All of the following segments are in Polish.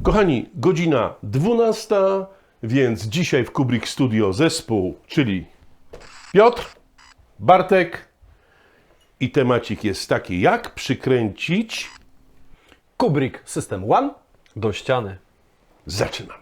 Kochani, godzina 12, więc dzisiaj w Kubrick Studio zespół, czyli Piotr, Bartek i temacik jest taki, jak przykręcić. Kubrick System One do ściany. Zaczynamy.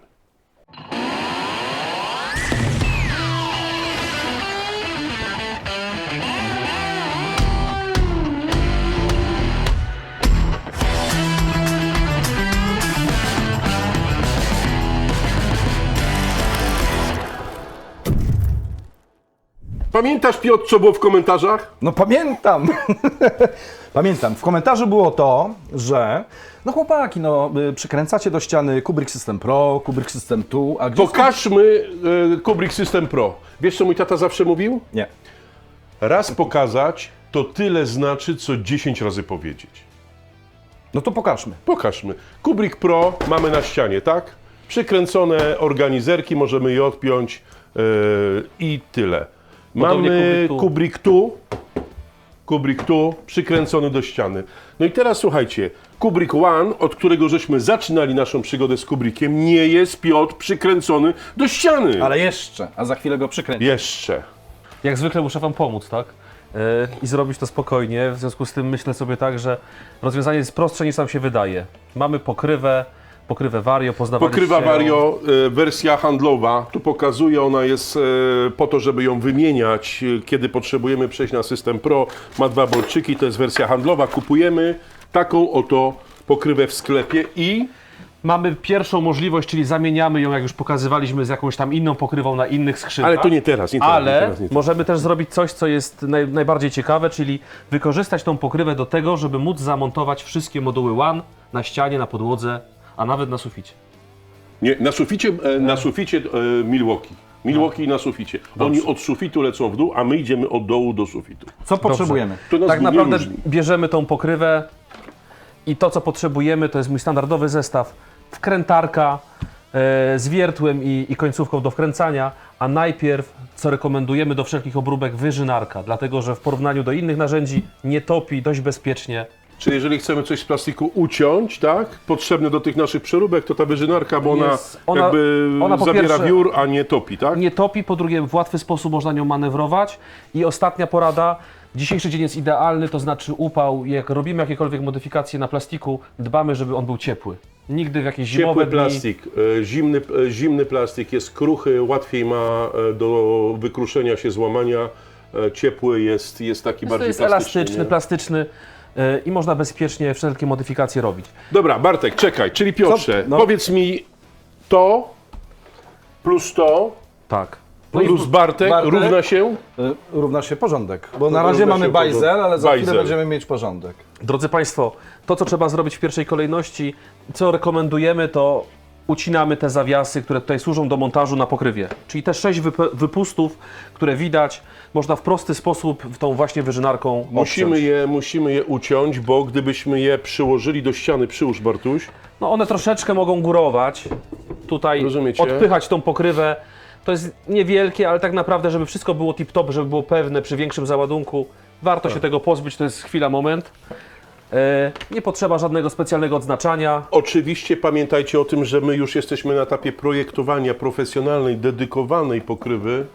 Pamiętasz, Piotr, co było w komentarzach? No pamiętam! Pamiętam. W komentarzu było to, że no chłopaki, przykręcacie do ściany Kubrick System Pro, Kubrick System 2, a gdzie Pokażmy Kubrick System Pro. Wiesz, co mój tata zawsze mówił? Nie. Raz pokazać, to tyle znaczy, co 10 razy powiedzieć. No to pokażmy. Pokażmy. Kubrick Pro mamy na ścianie, tak? Przykręcone organizerki, możemy je odpiąć i tyle. Podobnie Mamy Kubrick 2 przykręcony do ściany. No i teraz słuchajcie, Kubrick One, od którego żeśmy zaczynali naszą przygodę z Kubrickiem, nie jest, Piotr, przykręcony do ściany. Ale jeszcze, a za chwilę go przykręcę. Jeszcze. Jak zwykle muszę Wam pomóc, tak? I zrobić to spokojnie. W związku z tym myślę sobie tak, że rozwiązanie jest prostsze niż nam się wydaje. Mamy pokrywę Vario, poznawaliście Pokrywa ją. Vario, wersja handlowa, tu pokazuje, ona jest po to, żeby ją wymieniać, kiedy potrzebujemy przejść na system Pro. Ma 2 bolczyki, to jest wersja handlowa. Kupujemy taką oto pokrywę w sklepie i Mamy pierwszą możliwość, czyli zamieniamy ją, jak już pokazywaliśmy, z jakąś tam inną pokrywą na innych skrzynkach. ale to nie teraz, nie teraz. Ale nie teraz, nie teraz. możemy też zrobić coś, co jest najbardziej ciekawe, czyli wykorzystać tą pokrywę do tego, żeby móc zamontować wszystkie moduły One na ścianie, na podłodze, a nawet na suficie. Nie, na suficie Milwaukee. Milwaukee na suficie. Oni od sufitu lecą w dół, a my idziemy od dołu do sufitu. Co potrzebujemy? To nas Tak nie naprawdę różni. bierzemy tą pokrywę i to, co potrzebujemy, to jest mój standardowy zestaw. Wkrętarka z wiertłem i końcówką do wkręcania, a najpierw, co rekomendujemy do wszelkich obróbek, wyżynarka, dlatego że w porównaniu do innych narzędzi nie topi, dość bezpiecznie. Czyli jeżeli chcemy coś z plastiku uciąć, tak, potrzebne do tych naszych przeróbek, to ta wyżynarka, bo Ona po zabiera pierwsze wiór, a nie topi, tak? Nie topi, po drugie w łatwy sposób można nią manewrować i ostatnia porada, dzisiejszy dzień jest idealny, to znaczy upał, jak robimy jakiekolwiek modyfikacje na plastiku, dbamy, żeby on był ciepły. Nigdy w jakieś zimowe Ciepły dni. plastik, zimny plastik jest kruchy, łatwiej ma do wykruszenia się, złamania. Ciepły jest taki To bardziej jest plastyczny. elastyczny, Nie? plastyczny i można bezpiecznie wszelkie modyfikacje robić. Dobra, Bartek, czekaj, czyli Piotrze, No. powiedz mi to plus to Tak. plus Bartek równa się? Równa się porządek. Bo na Równa razie mamy się bajzel, porządek. ale za chwilę Bajzel. będziemy mieć porządek. Drodzy Państwo, to co trzeba zrobić w pierwszej kolejności, co rekomendujemy, to ucinamy te zawiasy, które tutaj służą do montażu na pokrywie. Czyli te 6 wypustów, które widać, można w prosty sposób tą właśnie wyżynarką obciąć. Musimy je uciąć, bo gdybyśmy je przyłożyli do ściany, przyłóż Bartuś, No one troszeczkę mogą górować, tutaj Rozumiecie? odpychać tą pokrywę. To jest niewielkie, ale tak naprawdę, żeby wszystko było tip-top, żeby było pewne przy większym załadunku, warto się tego pozbyć, to jest chwila, moment. Nie potrzeba żadnego specjalnego odznaczania. Oczywiście pamiętajcie o tym, że my już jesteśmy na etapie projektowania profesjonalnej, dedykowanej pokrywy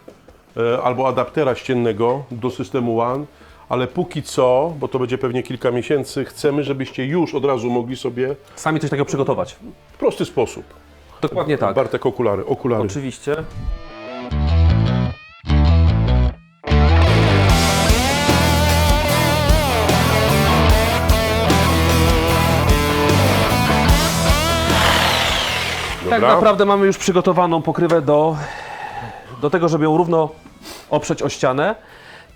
albo adaptera ściennego do systemu One, ale póki co, bo to będzie pewnie kilka miesięcy, chcemy, żebyście już od razu mogli sobie Sami coś takiego przygotować. w prosty sposób. Dokładnie tak. Bartek, okulary. Oczywiście. Tak Dobra. naprawdę mamy już przygotowaną pokrywę do tego, żeby ją równo oprzeć o ścianę.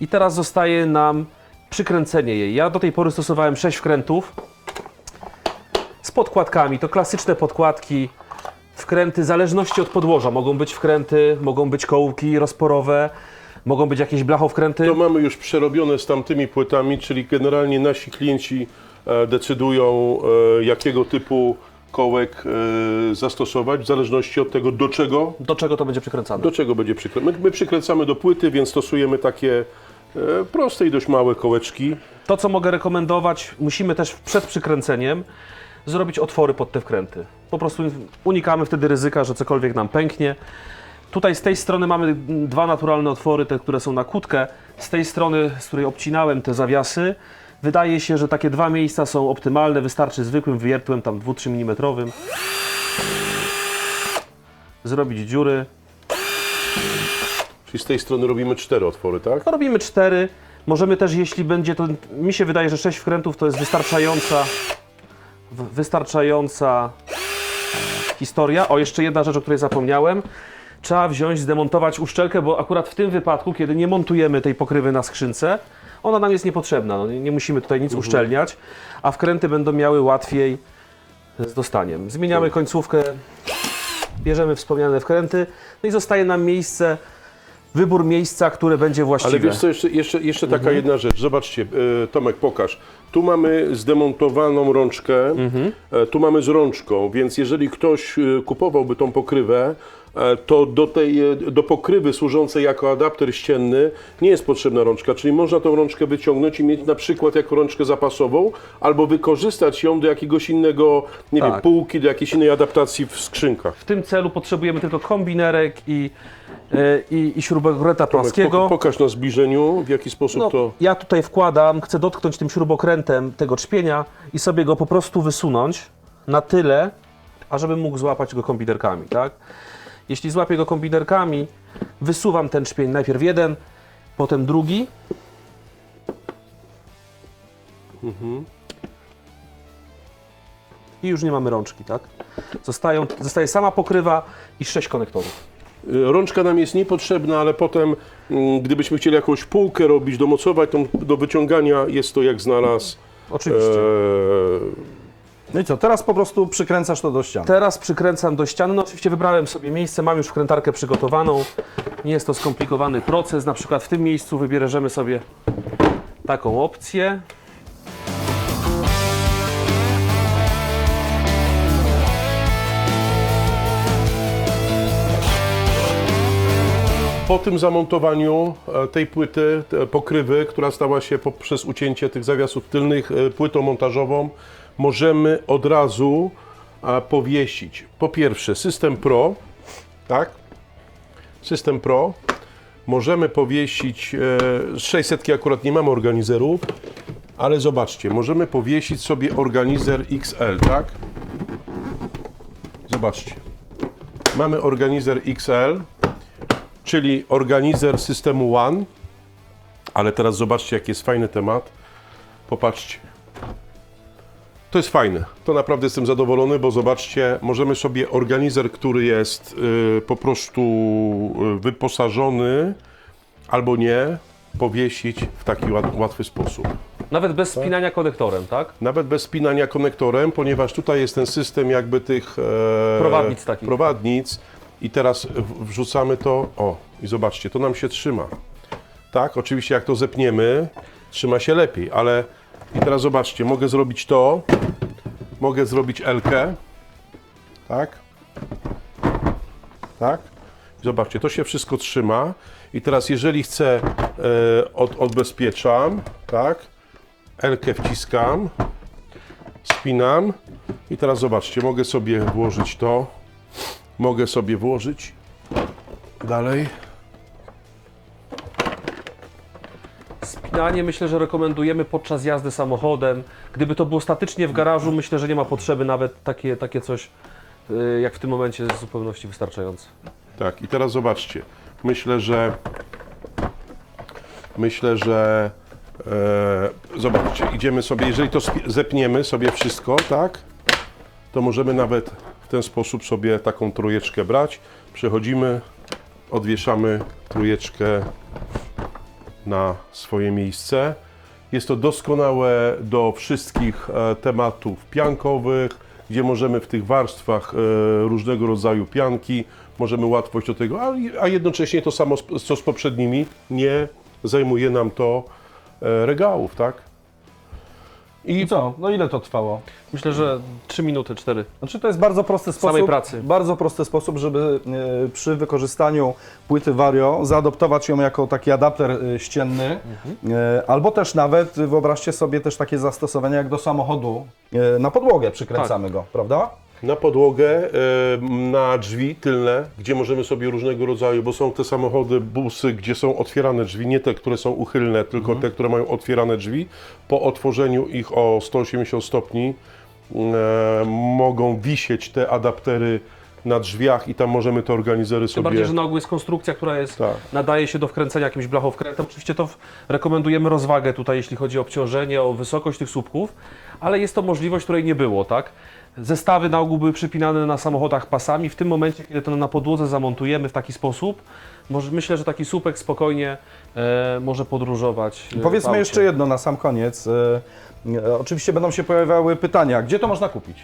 I teraz zostaje nam przykręcenie jej. Ja do tej pory stosowałem 6 wkrętów z podkładkami. To klasyczne podkładki, wkręty w zależności od podłoża. Mogą być wkręty, mogą być kołki rozporowe, mogą być jakieś blachowkręty. To mamy już przerobione z tamtymi płytami, czyli generalnie nasi klienci decydują, jakiego typu kołek zastosować, w zależności od tego, do czego To będzie przykręcane? będzie przykręcane. My przykręcamy do płyty, więc stosujemy takie proste i dość małe kołeczki. To, co mogę rekomendować, musimy też przed przykręceniem zrobić otwory pod te wkręty. Po prostu unikamy wtedy ryzyka, że cokolwiek nam pęknie. Tutaj z tej strony mamy dwa naturalne otwory, te, które są na kłódkę. Z tej strony, z której obcinałem te zawiasy, wydaje się, że takie dwa miejsca są optymalne. Wystarczy zwykłym wiertłem, tam 2-3 mm. Zrobić dziury. Czyli z tej strony robimy 4 otwory, tak? No, robimy 4. Możemy też, jeśli będzie to, mi się wydaje, że 6 wkrętów to jest wystarczająca historia. O, jeszcze jedna rzecz, o której zapomniałem. Trzeba wziąć, zdemontować uszczelkę, bo akurat w tym wypadku, kiedy nie montujemy tej pokrywy na skrzynce, ona nam jest niepotrzebna. No, nie musimy tutaj nic uszczelniać, a wkręty będą miały łatwiej z dostaniem. Zmieniamy końcówkę, bierzemy wspomniane wkręty, no i zostaje nam miejsce, wybór miejsca, które będzie właściwe. Ale wiesz co, jeszcze taka jedna rzecz. Zobaczcie, Tomek, pokaż. Tu mamy zdemontowaną rączkę, tu mamy z rączką, więc jeżeli ktoś kupowałby tą pokrywę, to do pokrywy służącej jako adapter ścienny nie jest potrzebna rączka, czyli można tą rączkę wyciągnąć i mieć na przykład jako rączkę zapasową, albo wykorzystać ją do jakiegoś innego, nie wiem, półki, do jakiejś innej adaptacji w skrzynkach. W tym celu potrzebujemy tylko kombinerek i śrubokręta płaskiego. Pokaż na zbliżeniu, w jaki sposób No, to... ja tutaj wkładam, chcę dotknąć tym śrubokrętem tego trzpienia i sobie go po prostu wysunąć na tyle, ażebym mógł złapać go kombinerkami, tak? Jeśli złapię go kombinerkami, wysuwam ten trzpień, najpierw jeden, potem drugi. I już nie mamy rączki, tak? Zostaje sama pokrywa i 6 konektorów. Rączka nam jest niepotrzebna, ale potem, gdybyśmy chcieli jakąś półkę robić, domocować, to do wyciągania jest to jak znalazł. Oczywiście. No i co, teraz po prostu przykręcasz to do ściany. Teraz przykręcam do ściany. No oczywiście wybrałem sobie miejsce, mam już wkrętarkę przygotowaną. Nie jest to skomplikowany proces. Na przykład w tym miejscu wybierzemy sobie taką opcję. Po tym zamontowaniu tej płyty, pokrywy, która stała się poprzez ucięcie tych zawiasów tylnych płytą montażową, możemy od razu powiesić po pierwsze System Pro, tak? System Pro. Możemy powiesić, z 600 akurat nie mamy organizerów, ale zobaczcie, możemy powiesić sobie organizer XL, tak? Zobaczcie. Mamy organizer XL, czyli organizer systemu One, ale teraz zobaczcie, jaki jest fajny temat. Popatrzcie. To jest fajne. To naprawdę jestem zadowolony, bo zobaczcie, możemy sobie organizer, który jest po prostu wyposażony albo nie, powiesić w taki łatwy sposób. Nawet bez spinania konektorem, tak? Nawet bez spinania konektorem, ponieważ tutaj jest ten system jakby tych Prowadnic takich. prowadnic. I teraz wrzucamy to, o i zobaczcie, to nam się trzyma. Tak, oczywiście jak to zepniemy, trzyma się lepiej, ale i teraz zobaczcie, mogę zrobić to, mogę zrobić L-kę, tak, tak, zobaczcie, to się wszystko trzyma i teraz jeżeli chcę, odbezpieczam, tak, L-kę wciskam, spinam i teraz zobaczcie, mogę sobie włożyć to, mogę sobie włożyć dalej. Spinanie myślę, że rekomendujemy podczas jazdy samochodem. Gdyby to było statycznie w garażu, myślę, że nie ma potrzeby nawet takie coś, jak w tym momencie jest w zupełności wystarczające. Tak, i teraz zobaczcie. Myślę, że zobaczcie, idziemy sobie, jeżeli to zepniemy sobie wszystko, tak, to możemy nawet w ten sposób sobie taką trójeczkę brać. Przechodzimy, odwieszamy trójeczkę na swoje miejsce. Jest to doskonałe do wszystkich tematów piankowych, gdzie możemy w tych warstwach różnego rodzaju pianki, możemy łatwość do tego, a jednocześnie to samo co z poprzednimi, nie zajmuje nam to regałów, tak? I co? No ile to trwało? Myślę, że 3 minuty, 4. Znaczy to jest bardzo prosty sposób, Samej pracy. bardzo prosty sposób, żeby przy wykorzystaniu płyty Vario zaadoptować ją jako taki adapter ścienny, albo też nawet wyobraźcie sobie też takie zastosowania jak do samochodu, na podłogę przykręcamy go, prawda? Na podłogę, na drzwi tylne, gdzie możemy sobie różnego rodzaju, bo są te samochody, busy, gdzie są otwierane drzwi, nie te, które są uchylne, tylko te, które mają otwierane drzwi. Po otworzeniu ich o 180 stopni mogą wisieć te adaptery na drzwiach i tam możemy te organizery Tym sobie... bardziej, że na ogół jest konstrukcja, która jest, Tak. nadaje się do wkręcenia jakimś blachowkrętem. Oczywiście to rekomendujemy rozwagę tutaj, jeśli chodzi o obciążenie, o wysokość tych słupków, ale jest to możliwość, której nie było, tak? Zestawy na ogół były przypinane na samochodach pasami. W tym momencie, kiedy to na podłodze zamontujemy w taki sposób, myślę, że taki słupek spokojnie może podróżować. w Powiedzmy aucie. jeszcze jedno na sam koniec. Oczywiście będą się pojawiały pytania, gdzie to można kupić?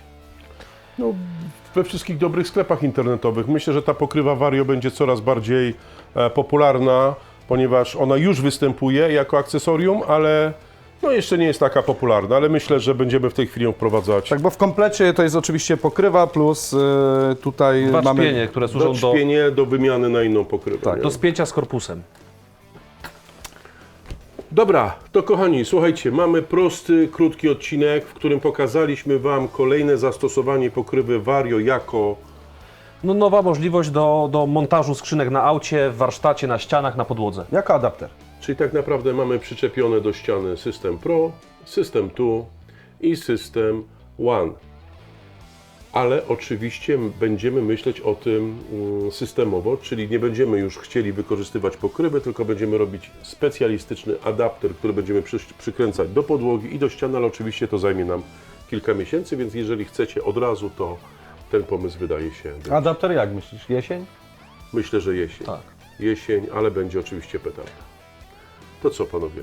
No, we wszystkich dobrych sklepach internetowych. Myślę, że ta pokrywa Vario będzie coraz bardziej popularna, ponieważ ona już występuje jako akcesorium, ale no jeszcze nie jest taka popularna, ale myślę, że będziemy w tej chwili ją wprowadzać. Tak, bo w komplecie to jest oczywiście pokrywa plus tutaj Dwa mamy... czpienie, które służą Doczpienie do wymiany na inną pokrywę. Tak, nie? do spięcia z korpusem. Dobra, to kochani, słuchajcie, mamy prosty, krótki odcinek, w którym pokazaliśmy Wam kolejne zastosowanie pokrywy Vario jako No, nowa możliwość do montażu skrzynek na aucie, w warsztacie, na ścianach, na podłodze. Jako adapter. Czyli tak naprawdę mamy przyczepione do ściany System Pro, System 2 i System One. Ale oczywiście będziemy myśleć o tym systemowo, czyli nie będziemy już chcieli wykorzystywać pokrywy, tylko będziemy robić specjalistyczny adapter, który będziemy przykręcać do podłogi i do ściany, ale oczywiście to zajmie nam kilka miesięcy, więc jeżeli chcecie od razu, to ten pomysł wydaje się... Adapter jak myślisz? Jesień? Myślę, że jesień. Tak. Jesień, ale będzie oczywiście petarda. To co, panowie?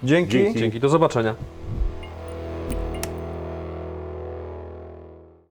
Dzięki. Dzięki. Dzięki, do zobaczenia.